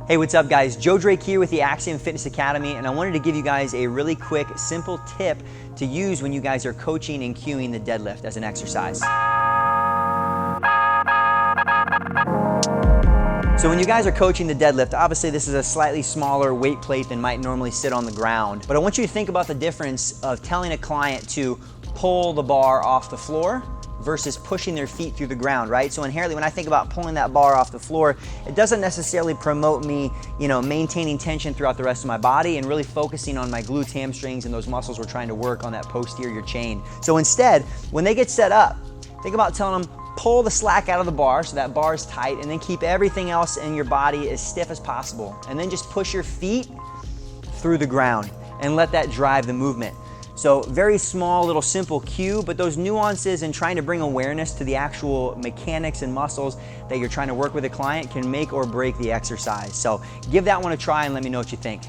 Hey, what's up guys? Joe Drake here with the Axiom Fitness Academy, and I wanted to give you guys a really quick, simple tip to use when you guys are coaching and cueing the deadlift as an exercise. So when you guys are coaching the deadlift, obviously this is a slightly smaller weight plate than might normally sit on the ground. But I want you to think about the difference of telling a client to pull the bar off the floor versus pushing their feet through the ground, right? So inherently, when I think about pulling that bar off the floor, it doesn't necessarily promote me, maintaining tension throughout the rest of my body and really focusing on my glutes, hamstrings, and those muscles we're trying to work on that posterior chain. So instead, when they get set up, think about telling them, pull the slack out of the bar so that bar is tight, and then keep everything else in your body as stiff as possible. And then just push your feet through the ground and let that drive the movement. So very small, little simple cue, but those nuances and trying to bring awareness to the actual mechanics and muscles that you're trying to work with a client can make or break the exercise. So give that one a try and let me know what you think.